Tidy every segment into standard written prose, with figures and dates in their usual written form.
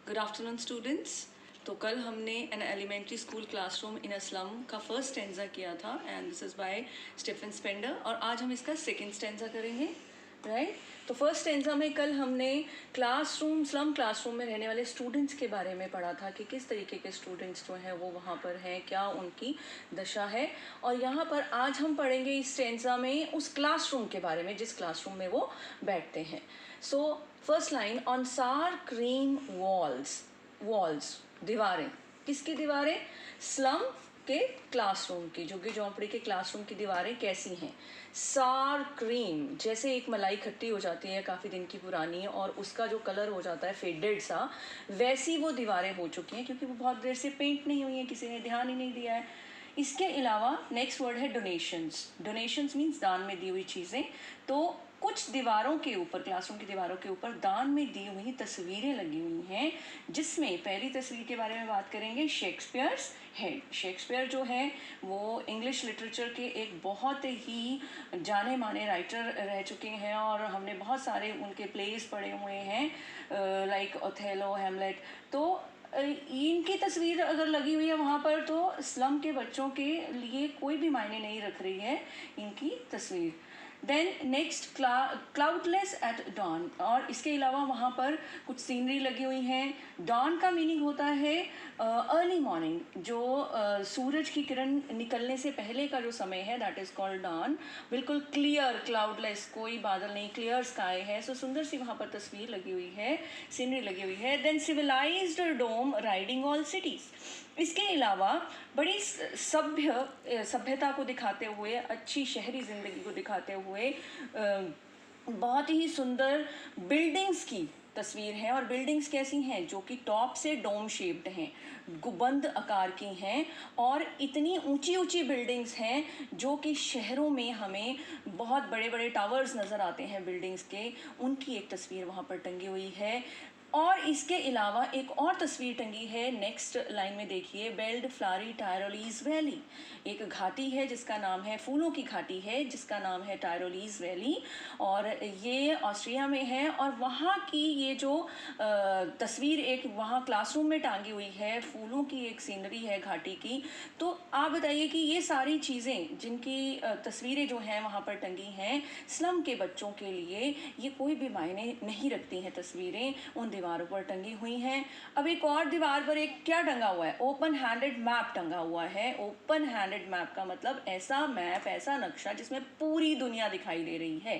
Good afternoon students. तो कल हमने an elementary school classroom in a slum का फर्स्ट स्टेंजा किया था and this is by Stephen Spender और आज हम इसका सेकंड स्टेंजा करेंगे, राइट। तो फर्स्ट स्टेंजा में कल हमने क्लासरूम स्लम क्लासरूम में रहने वाले स्टूडेंट्स के बारे में पढ़ा था कि किस तरीके के स्टूडेंट्स जो हैं वो वहाँ पर हैं, क्या उनकी दशा है। और यहाँ पर आज हम पढ़ेंगे इस स्टेंजा में उस क्लासरूम के बारे में जिस क्लासरूम में वो बैठते हैं। सो फर्स्ट लाइन, ऑन सार क्रीम वॉल्स दीवारें, किसकी दीवारें? स्लम के क्लासरूम की, झुग्गी झोंपड़ी के क्लासरूम की दीवारें कैसी हैं? सार क्रीम, जैसे एक मलाई खट्टी हो जाती है काफ़ी दिन की पुरानी और उसका जो कलर हो जाता है फेडेड सा, वैसी वो दीवारें हो चुकी हैं क्योंकि वो बहुत देर से पेंट नहीं हुई हैं, किसी ने ध्यान ही नहीं दिया है। इसके अलावा नेक्स्ट वर्ड है डोनेशंस। डोनेशंस मीन्स दान में दी हुई चीज़ें। तो कुछ दीवारों के ऊपर, क्लासरूम की दीवारों के ऊपर दान में दी हुई तस्वीरें लगी हुई हैं, जिसमें पहली तस्वीर के बारे में बात करेंगे, शेक्सपियर्स हेड। शेक्सपियर जो है वो इंग्लिश लिटरेचर के एक बहुत ही जाने माने राइटर रह चुके हैं और हमने बहुत सारे उनके प्लेस पढ़े हुए हैं, लाइक ओथेलो, हैमलेट। तो इनकी तस्वीर अगर लगी हुई है वहाँ पर तो स्लम के बच्चों के लिए कोई भी मायने नहीं रख रही है इनकी तस्वीर। Then next, cloudless at dawn, और इसके अलावा वहाँ पर कुछ सीनरी लगी हुई हैं। डॉन का मीनिंग होता है अर्ली मॉर्निंग, जो सूरज की किरण निकलने से पहले का जो समय है, दैट इज़ कॉल्ड डॉन। बिल्कुल क्लियर, क्लाउडलेस, कोई बादल नहीं, क्लियर स्काई है। सो सुंदर सी वहाँ पर तस्वीर लगी हुई है, सीनरी लगी हुई है। देन सिविलाइज्ड डोम राइडिंग ऑल सिटीज़, इसके अलावा बड़ी सभ्यता को दिखाते हुए, अच्छी शहरी ज़िंदगी को दिखाते हुए बहुत ही सुंदर बिल्डिंग्स की तस्वीर है। और बिल्डिंग्स कैसी हैं? जो कि टॉप से डोम शेप्ड हैं, गुंबद आकार की हैं और इतनी ऊंची ऊंची बिल्डिंग्स हैं जो कि शहरों में हमें बहुत बड़े बड़े टावर्स नज़र आते हैं बिल्डिंग्स के, उनकी एक तस्वीर वहाँ पर टंगी हुई है। और इसके अलावा एक और तस्वीर टंगी है, नेक्स्ट लाइन में देखिए, बेल्ड फ्लारी टायरोलीज वैली, एक घाटी है जिसका नाम है, फूलों की घाटी है जिसका नाम है टायरोलीज वैली, और ये ऑस्ट्रिया में है। और वहाँ की ये जो तस्वीर एक वहाँ क्लासरूम में टांगी हुई है, फूलों की एक सीनरी है घाटी की। तो आप बताइए कि ये सारी चीज़ें जिनकी तस्वीरें जो हैं वहाँ पर टंगी हैं, स्लम के बच्चों के लिए ये कोई भी मायने नहीं रखती हैं तस्वीरें, उन दीवारों पर टंगी हुई हैं। अब एक और दीवार पर एक क्या टंगा हुआ है? ओपन हैंडेड मैप टंगा हुआ है। ओपन हैंडेड मैप का मतलब ऐसा मैप, ऐसा नक्शा जिसमें पूरी दुनिया दिखाई दे रही है।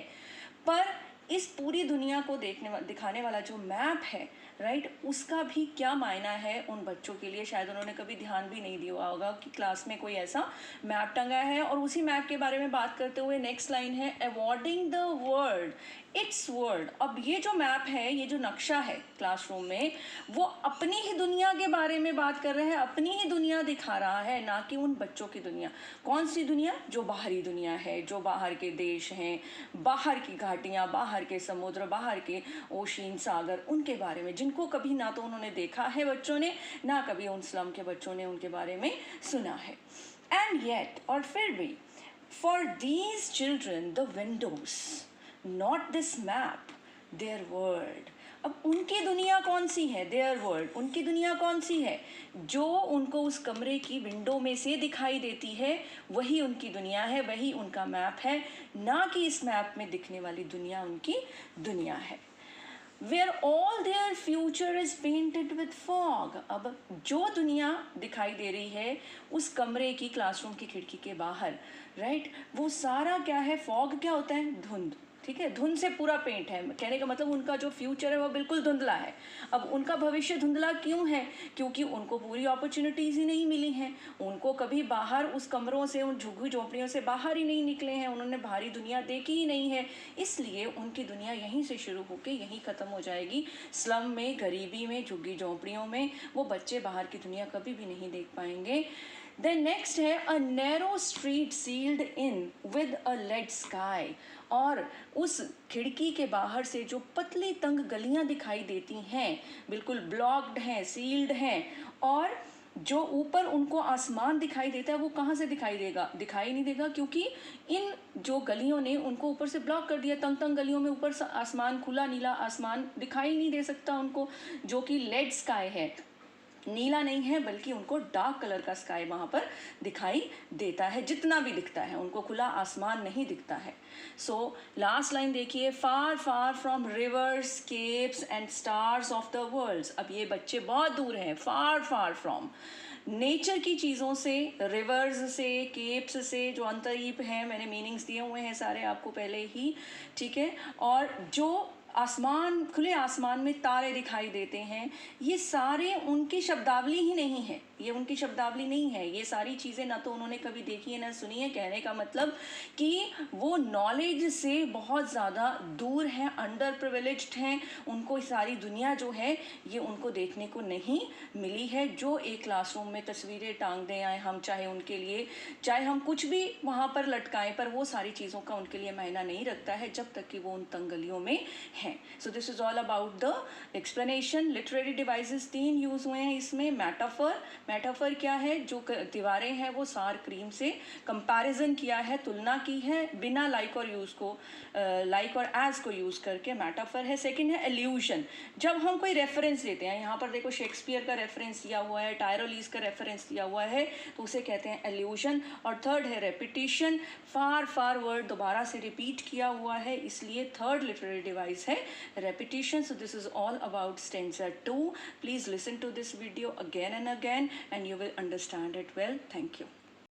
पर इस पूरी दुनिया को दिखाने वाला जो मैप है, राइट, उसका भी क्या मायना है उन बच्चों के लिए? शायद उन्होंने कभी ध्यान भी नहीं दिया होगा कि क्लास में कोई ऐसा मैप टंगा है। और उसी मैप के बारे में बात करते हुए नेक्स्ट लाइन है, awarding the world it's world. अब ये जो मैप है, ये जो नक्शा है क्लासरूम में, वो अपनी ही दुनिया के बारे में बात कर रहे हैं, अपनी ही दुनिया दिखा रहा है, ना कि उन बच्चों की दुनिया। कौन सी दुनिया? जो बाहरी दुनिया है, जो बाहर के देश हैं, बाहर की घाटियाँ, बाहर के समुद्र, बाहर के ओशियन, सागर, उनके बारे में, जिनको कभी ना तो उन्होंने देखा है बच्चों ने, ना कभी उन स्लम के बच्चों ने उनके बारे में सुना है। एंड येट, और फिर भी, for these children the Windows, not this map, there world. अब उनकी दुनिया कौन सी है? देयर वर्ल्ड, उनकी दुनिया कौन सी है? जो उनको उस कमरे की विंडो में से दिखाई देती है, वही उनकी दुनिया है, वही उनका मैप है, ना कि इस मैप में दिखने वाली दुनिया उनकी दुनिया है। Where all their future is painted with fog। अब जो दुनिया दिखाई दे रही है उस कमरे की, क्लासरूम की खिड़की के बाहर, राइट, वो सारा क्या है? फॉग क्या होता है? धुंध, ठीक है, धुंध से पूरा पेंट है। कहने का मतलब उनका जो फ्यूचर है वो बिल्कुल धुंधला है। अब उनका भविष्य धुंधला क्यों है? क्योंकि उनको पूरी अपॉर्चुनिटीज़ ही नहीं मिली हैं, उनको कभी बाहर उस कमरों से, उन झुग्गी झोंपड़ियों से बाहर ही नहीं निकले हैं, उन्होंने बाहरी दुनिया देखी ही नहीं है। इसलिए उनकी दुनिया यहीं से शुरू होकर यहीं ख़त्म हो जाएगी। स्लम में, गरीबी में, झुग्गी झोंपड़ियों में वो बच्चे बाहर की दुनिया कभी भी नहीं देख पाएंगे। देन नेक्स्ट है, a narrow street sealed in with a lead sky. और उस खिड़की के बाहर से जो पतली तंग गलियां दिखाई देती हैं, बिल्कुल ब्लॉक्ड हैं, सील्ड हैं, और जो ऊपर उनको आसमान दिखाई देता है वो कहाँ से दिखाई देगा, दिखाई नहीं देगा, क्योंकि इन जो गलियों ने उनको ऊपर से ब्लॉक कर दिया। तंग तंग गलियों में ऊपर से आसमान, खुला नीला आसमान दिखाई नहीं दे सकता उनको, जो कि लेड स्काई है, नीला नहीं है बल्कि उनको डार्क कलर का स्काई वहाँ पर दिखाई देता है। जितना भी दिखता है उनको खुला आसमान नहीं दिखता है। सो लास्ट लाइन देखिए, far far from rivers, capes and stars of the world. अब ये बच्चे बहुत दूर हैं, फार फार फ्रॉम नेचर की चीज़ों से, रिवर्स से, केप्स से, जो अंतरीप हैं, मैंने मीनिंग्स दिए हुए हैं सारे आपको पहले ही, ठीक है। और जो आसमान, खुले आसमान में तारे दिखाई देते हैं, ये सारे उनकी शब्दावली ही नहीं है, ये उनकी शब्दावली नहीं है। ये सारी चीज़ें ना तो उन्होंने कभी देखी है ना सुनी है। कहने का मतलब कि वो नॉलेज से बहुत ज़्यादा दूर हैं, अंडर प्रिविलेज्ड हैं, उनको सारी दुनिया जो है ये उनको देखने को नहीं मिली है। जो एक क्लासरूम में तस्वीरें टांग दें आए हम, चाहे उनके लिए, चाहे हम कुछ भी वहाँ पर लटकाएं, पर वो सारी चीज़ों का उनके लिए मायना नहीं रखता है जब तक कि वो उन तंगलियों में हैं। So this is all about the explanation. Literary devices 3 use हुए हैं इसमें। मेटाफर, मेटाफर क्या है, जो दीवारें हैं वो सार क्रीम से कंपैरिजन किया है, तुलना की है, बिना लाइक और यूज़ को, लाइक और एज को यूज़ करके मेटाफर है। सेकंड है एल्यूशन, जब हम कोई रेफरेंस लेते हैं, यहाँ पर देखो शेक्सपियर का रेफरेंस दिया हुआ है, टायरोलीज का रेफरेंस दिया हुआ है, तो उसे कहते हैं एल्यूशन। और थर्ड है रेपिटिशन, फार फार वर्ड दोबारा से रिपीट किया हुआ है, इसलिए थर्ड लिटरेरी डिवाइस है repetition. So this is all about stanza 2. Please listen to this video again and again and you will understand it well. Thank you.